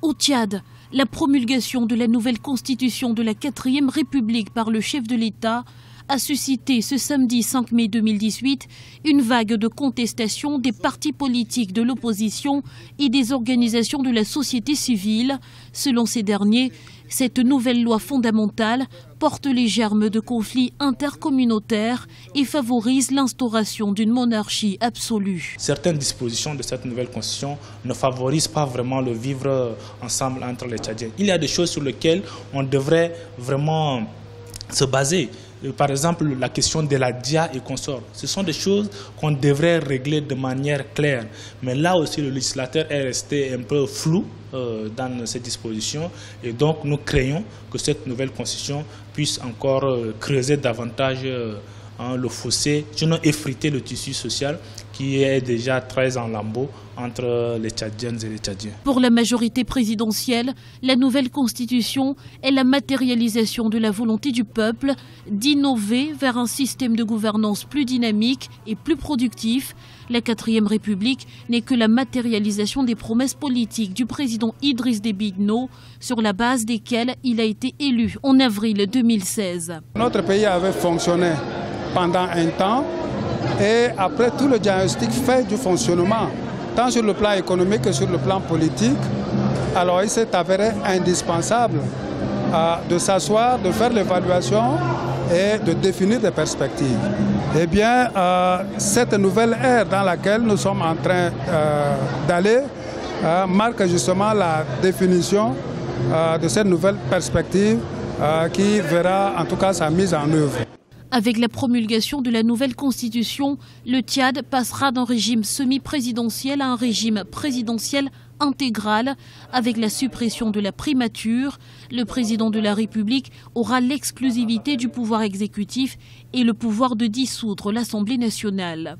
Au Tchad, la promulgation de la nouvelle constitution de la 4e République par le chef de l'État a suscité ce samedi 5 mai 2018 une vague de contestation des partis politiques de l'opposition et des organisations de la société civile. Selon ces derniers, cette nouvelle loi fondamentale porte les germes de conflits intercommunautaires et favorise l'instauration d'une monarchie absolue. Certaines dispositions de cette nouvelle constitution ne favorisent pas vraiment le vivre ensemble entre les Tchadiens. Il y a des choses sur lesquelles on devrait vraiment se baser. Par exemple, la question de la DIA et consorts. Ce sont des choses qu'on devrait régler de manière claire. Mais là aussi, le législateur est resté un peu flou dans ces dispositions. Et donc, nous craignons que cette nouvelle constitution puisse encore creuser davantage le fossé, sinon effriter le tissu social qui est déjà très en lambeaux entre les Tchadiennes et les Tchadiens. Pour la majorité présidentielle, la nouvelle constitution est la matérialisation de la volonté du peuple d'innover vers un système de gouvernance plus dynamique et plus productif. La 4e République n'est que la matérialisation des promesses politiques du président Idriss Déby Itno, sur la base desquelles il a été élu en avril 2016. Notre pays avait fonctionné pendant un temps et après tout le diagnostic fait du fonctionnement, tant sur le plan économique que sur le plan politique, alors il s'est avéré indispensable de s'asseoir, de faire l'évaluation et de définir des perspectives. Eh bien, cette nouvelle ère dans laquelle nous sommes en train d'aller marque justement la définition de cette nouvelle perspective qui verra en tout cas sa mise en œuvre. Avec la promulgation de la nouvelle constitution, le Tchad passera d'un régime semi-présidentiel à un régime présidentiel intégral. Avec la suppression de la primature, le président de la République aura l'exclusivité du pouvoir exécutif et le pouvoir de dissoudre l'Assemblée nationale.